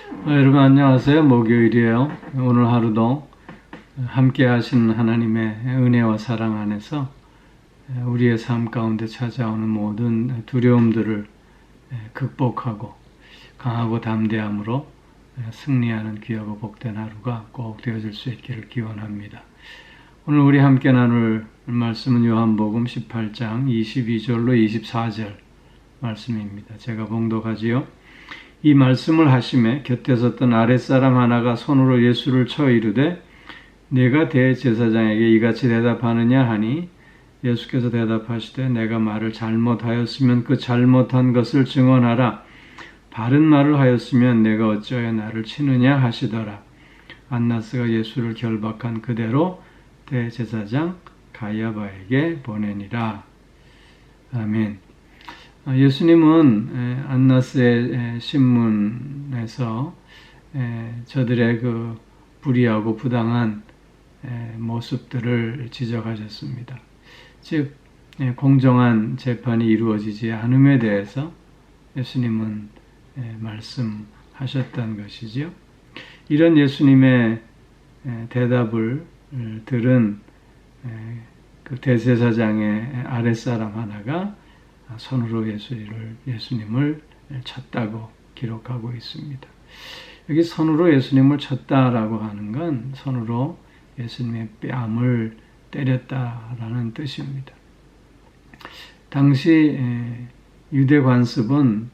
여러분 안녕하세요. 목요일이에요. 오늘 하루도 함께 하신 하나님의 은혜와 사랑 안에서 우리의 삶 가운데 찾아오는 모든 두려움들을 극복하고 강하고 담대함으로 승리하는 귀하고 복된 하루가 꼭 되어질 수 있기를 기원합니다. 오늘 우리 함께 나눌 말씀은 요한복음 18장 22절로 24절 말씀입니다. 제가 봉독하지요. 이 말씀을 하심에 곁에 섰던 아랫사람 하나가 손으로 예수를 쳐 이르되 네가 대제사장에게 이같이 대답하느냐 하니 예수께서 대답하시되 내가 말을 잘못하였으면 그 잘못한 것을 증언하라. 바른 말을 하였으면 내가 어찌하여 나를 치느냐 하시더라. 안나스가 예수를 결박한 그대로 대제사장 가야바에게 보내니라. 아멘. 예수님은 안나스의 신문에서 저들의 그 불의하고 부당한 모습들을 지적하셨습니다. 즉 공정한 재판이 이루어지지 않음에 대해서 예수님은 말씀하셨던 것이죠. 이런 예수님의 대답을 들은 그 대제사장의 아랫사람 하나가 손으로 예수님을 쳤다고 기록하고 있습니다. 여기 손으로 예수님을 쳤다라고 하는 건 손으로 예수님의 뺨을 때렸다라는 뜻입니다. 당시 유대 관습은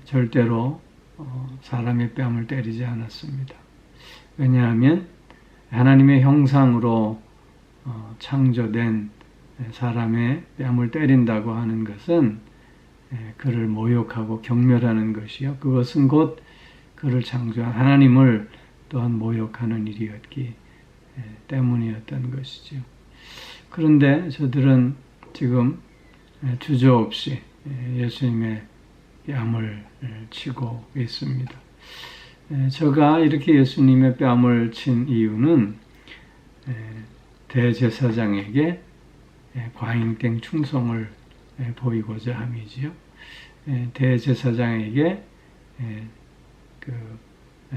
절대로 사람의 뺨을 때리지 않았습니다. 왜냐하면 하나님의 형상으로 창조된 사람의 뺨을 때린다고 하는 것은 그를 모욕하고 경멸하는 것이요. 그것은 곧 그를 창조한 하나님을 또한 모욕하는 일이었기 때문이었던 것이죠. 그런데 저들은 지금 주저없이 예수님의 뺨을 치고 있습니다. 저가 이렇게 예수님의 뺨을 친 이유는 대제사장에게 과잉된 충성을 보이고자 함이지요. 대제사장에게 그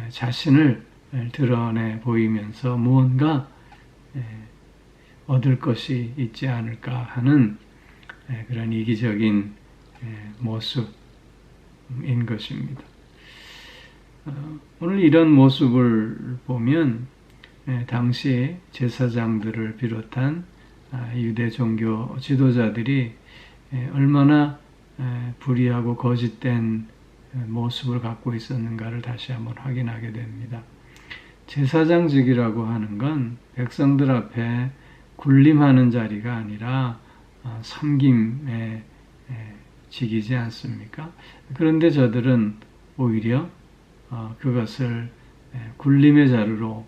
자신을 드러내 보이면서 무언가 얻을 것이 있지 않을까 하는 그런 이기적인 모습인 것입니다. 오늘 이런 모습을 보면 당시 제사장들을 비롯한 유대 종교 지도자들이 얼마나 불의하고 거짓된 모습을 갖고 있었는가를 다시 한번 확인하게 됩니다. 제사장직이라고 하는 건 백성들 앞에 군림하는 자리가 아니라 섬김의 직이지 않습니까? 그런데 저들은 오히려 그것을 군림의 자리로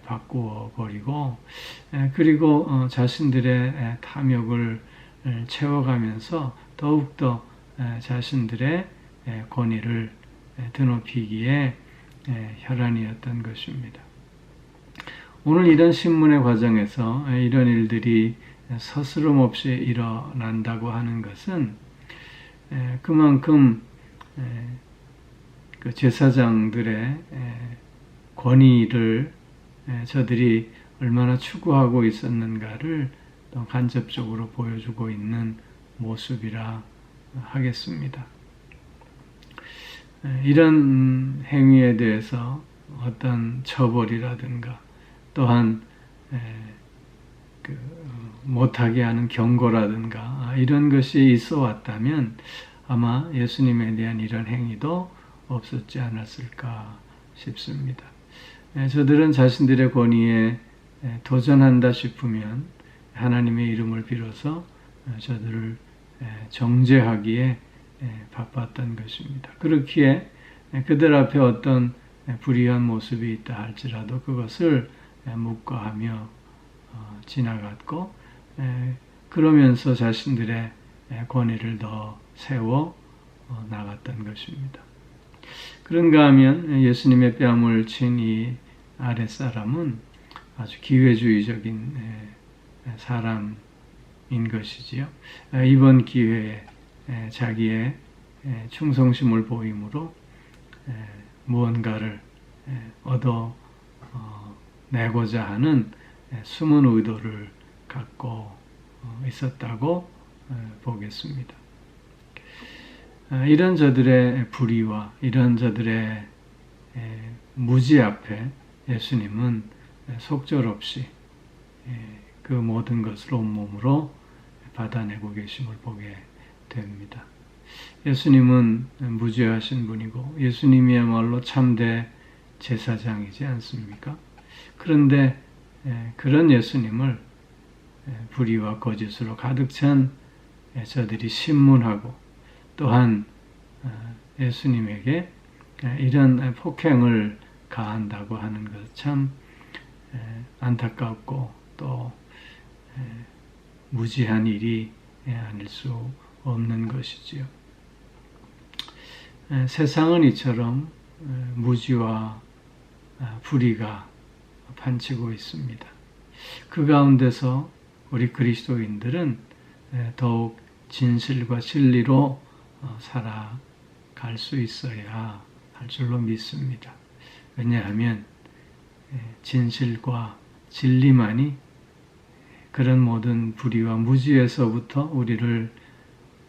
바꾸어 버리고 그리고 자신들의 탐욕을 채워가면서 더욱더 자신들의 권위를 드높이기에 혈안이었던 것입니다. 오늘 이런 신문의 과정에서 이런 일들이 서스럼 없이 일어난다고 하는 것은 그만큼 그 제사장들의 권위를 저들이 얼마나 추구하고 있었는가를 또 간접적으로 보여주고 있는 모습이라 하겠습니다. 이런 행위에 대해서 어떤 처벌이라든가 또한 못하게 하는 경고라든가 이런 것이 있어 왔다면 아마 예수님에 대한 이런 행위도 없었지 않았을까 싶습니다. 저들은 자신들의 권위에 도전한다 싶으면 하나님의 이름을 빌어서 저들을 정죄하기에 바빴던 것입니다. 그렇기에 그들 앞에 어떤 불의한 모습이 있다 할지라도 그것을 묵과하며 지나갔고 그러면서 자신들의 권위를 더 세워 나갔던 것입니다. 그런가 하면 예수님의 뺨을 친 이 아랫사람은 아주 기회주의적인 사람인 것이지요. 이번 기회에 자기의 충성심을 보임으로 무언가를 얻어 내고자 하는 숨은 의도를 갖고 있었다고 보겠습니다. 이런 저들의 불의와 이런 저들의 무지 앞에 예수님은 속절없이 그 모든 것을 온몸으로 받아내고 계심을 보게 됩니다. 예수님은 무죄하신 분이고 예수님이야말로 참대 제사장이지 않습니까? 그런데 그런 예수님을 불의와 거짓으로 가득 찬 저들이 신문하고 또한 예수님에게 이런 폭행을 가한다고 하는 것 참 안타깝고 또 무지한 일이 아닐 수 없는 것이지요. 세상은 이처럼 무지와 불의가 판치고 있습니다. 그 가운데서 우리 그리스도인들은 더욱 진실과 진리로 살아갈 수 있어야 할 줄로 믿습니다. 왜냐하면 진실과 진리만이 그런 모든 불의와 무지에서부터 우리를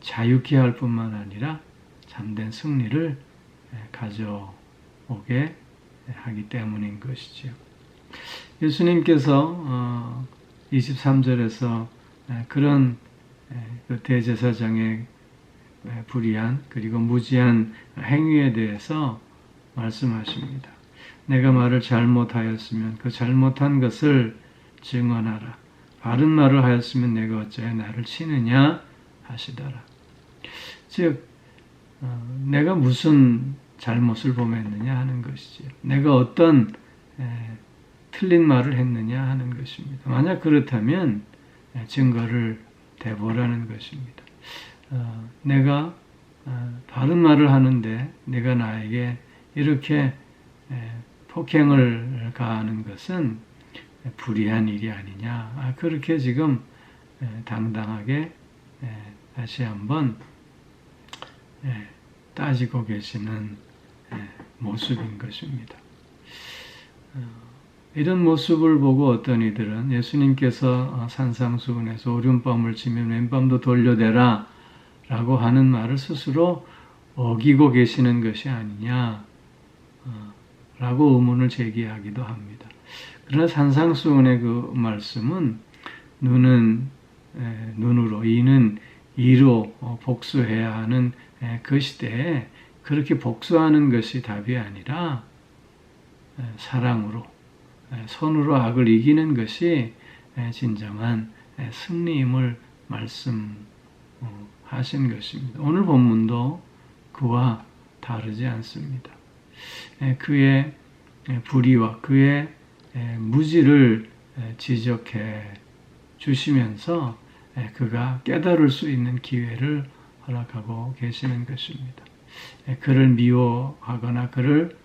자유케 할 뿐만 아니라 참된 승리를 가져오게 하기 때문인 것이지요. 예수님께서 23절에서 그런 대제사장의 불의한 그리고 무지한 행위에 대해서 말씀하십니다. 내가 말을 잘못하였으면 그 잘못한 것을 증언하라. 바른 말을 하였으면 내가 어찌하여 나를 치느냐 하시더라. 즉 내가 무슨 잘못을 범했느냐 하는 것이지 내가 어떤 틀린 말을 했느냐 하는 것입니다. 만약 그렇다면 증거를 대보라는 것입니다. 내가 바른 말을 하는데 내가 나에게 이렇게 폭행을 가하는 것은 불의한 일이 아니냐. 그렇게 지금 당당하게 다시 한번 따지고 계시는 모습인 것입니다. 이런 모습을 보고 어떤 이들은 예수님께서 산상수훈에서 오른밤을 치면 왼밤도 돌려대라 라고 하는 말을 스스로 어기고 계시는 것이 아니냐 라고 의문을 제기하기도 합니다. 그러나 산상수훈의 그 말씀은 눈은 눈으로 이는 이로 복수해야 하는 그 시대에 그렇게 복수하는 것이 답이 아니라 사랑으로 손으로 악을 이기는 것이 진정한 승리임을 말씀하신 것입니다. 오늘 본문도 그와 다르지 않습니다. 그의 불의와 그의 무지를 지적해 주시면서 그가 깨달을 수 있는 기회를 허락하고 계시는 것입니다. 그를 미워하거나 그를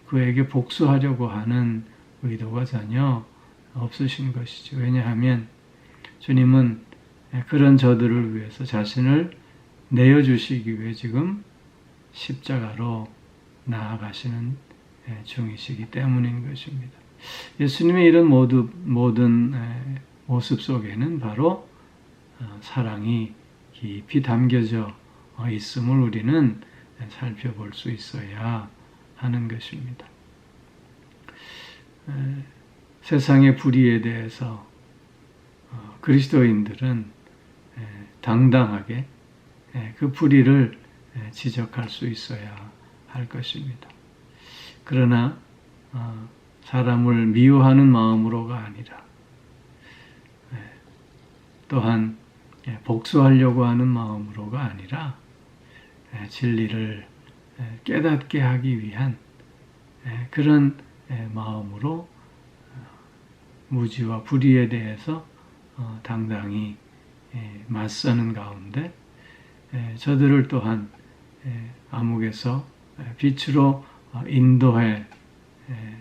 그에게 복수하려고 하는 의도가 전혀 없으신 것이죠. 왜냐하면 주님은 그런 저들을 위해서 자신을 내어주시기 위해 지금 십자가로 나아가시는 중이시기 때문인 것입니다. 예수님의 이런 모든 모습 속에는 바로 사랑이 깊이 담겨져 있음을 우리는 살펴볼 수 있어야 하는 것입니다. 세상의 불의에 대해서 그리스도인들은 당당하게 그 불의를 지적할 수 있어야 할 것입니다. 그러나 사람을 미워하는 마음으로가 아니라 또한 복수하려고 하는 마음으로가 아니라 진리를 깨닫게 하기 위한 그런 마음으로 무지와 불의에 대해서 당당히 맞서는 가운데 저들을 또한 암흑에서 빛으로 인도해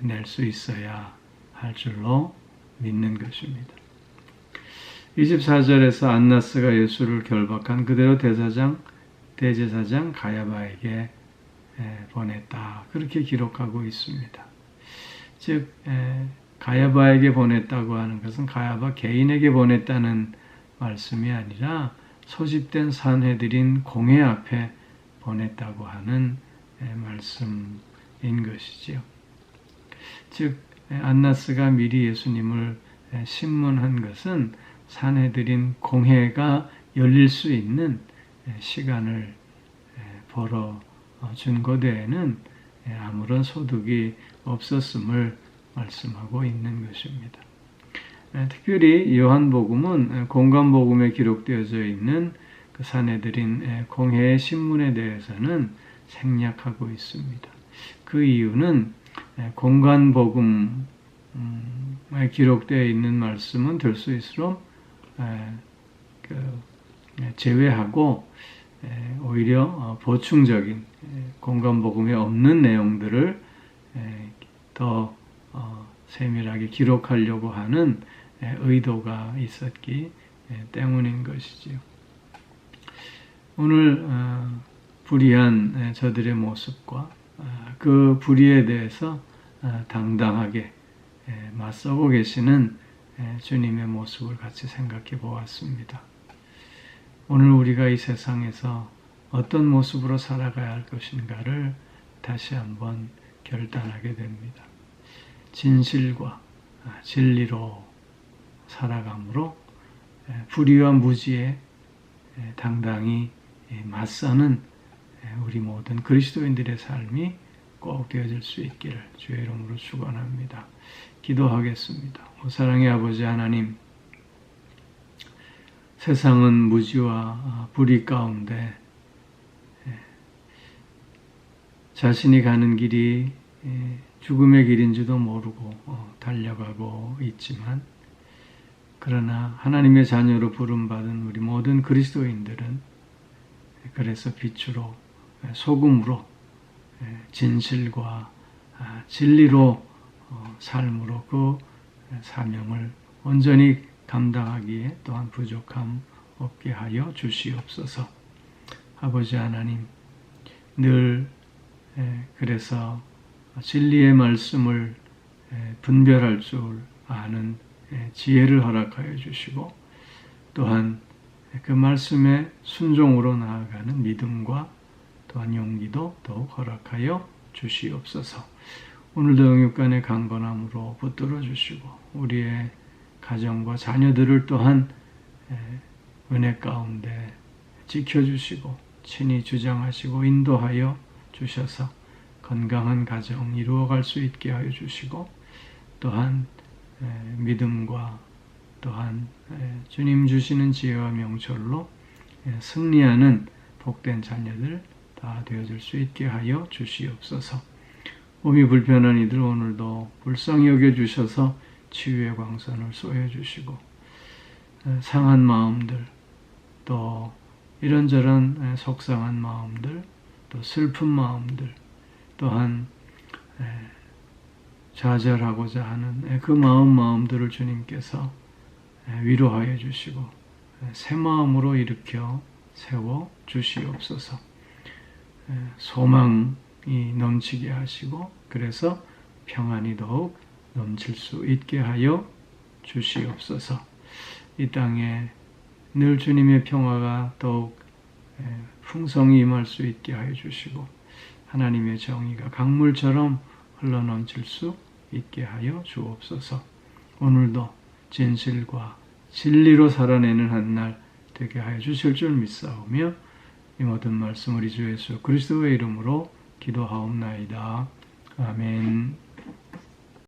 낼 수 있어야 할 줄로 믿는 것입니다. 24절에서 안나스가 예수를 결박한 그대로 대제사장 가야바에게 보냈다. 그렇게 기록하고 있습니다. 즉 가야바에게 보냈다고 하는 것은 가야바 개인에게 보냈다는 말씀이 아니라 소집된 산해들인 공회 앞에 보냈다고 하는 말씀인 것이지요. 즉 안나스가 미리 예수님을 신문한 것은 산해들인 공회가 열릴 수 있는 시간을 벌어준 것 외에는 아무런 소득이 없었음을 말씀하고 있는 것입니다. 특별히 요한복음은 공관복음에 기록되어져 있는 그 산해들인 공회의 신문에 대해서는 생략하고 있습니다. 그 이유는 공관복음에 기록되어 있는 말씀은 될 수 있을수록 제외하고 오히려 보충적인 공관복음에 없는 내용들을 더 세밀하게 기록하려고 하는 의도가 있었기 때문인 것이지요. 오늘 불의한 저들의 모습과 그 불의에 대해서 당당하게 맞서고 계시는 주님의 모습을 같이 생각해 보았습니다. 오늘 우리가 이 세상에서 어떤 모습으로 살아가야 할 것인가를 다시 한번 결단하게 됩니다. 진실과 진리로 살아감으로 불의와 무지에 당당히 맞서는 우리 모든 그리스도인들의 삶이 꼭 되어질 수 있기를 주의 이름으로 축원합니다. 기도하겠습니다. 사랑의 아버지 하나님, 세상은 무지와 불의 가운데 자신이 가는 길이 죽음의 길인지도 모르고 달려가고 있지만, 그러나 하나님의 자녀로 부름받은 우리 모든 그리스도인들은 그래서 빛으로 소금으로 진실과 진리로 삶으로 그 사명을 온전히 감당하기에 또한 부족함 없게 하여 주시옵소서. 아버지 하나님, 늘 그래서 진리의 말씀을 분별할 줄 아는 지혜를 허락하여 주시고, 또한 그 말씀에 순종으로 나아가는 믿음과 또한 용기도 더욱 허락하여 주시옵소서. 오늘도 영육간의 강건함으로 붙들어 주시고, 우리의 가정과 자녀들을 또한 은혜 가운데 지켜주시고 친히 주장하시고 인도하여 주셔서 건강한 가정 이루어갈 수 있게 하여 주시고, 또한 믿음과 또한 주님 주시는 지혜와 명철로 승리하는 복된 자녀들 다 되어질 수 있게 하여 주시옵소서. 몸이 불편한 이들 오늘도 불쌍히 여겨주셔서 치유의 광선을 쏘여주시고, 상한 마음들, 또 이런저런 속상한 마음들, 또 슬픈 마음들, 또한 좌절하고자 하는 그 마음들을 주님께서 위로하여 주시고 새 마음으로 일으켜 세워 주시옵소서. 소망이 넘치게 하시고, 그래서 평안이 더욱 넘칠 수 있게 하여 주시옵소서. 이 땅에 늘 주님의 평화가 더욱 풍성히 임할 수 있게 하여 주시고, 하나님의 정의가 강물처럼 흘러넘칠 수 있게 하여 주옵소서. 오늘도 진실과 진리로 살아내는 한 날 되게 하여 주실 줄 믿사오며, 이 모든 말씀 우리 주 예수 그리스도의 이름으로 기도하옵나이다. 아멘.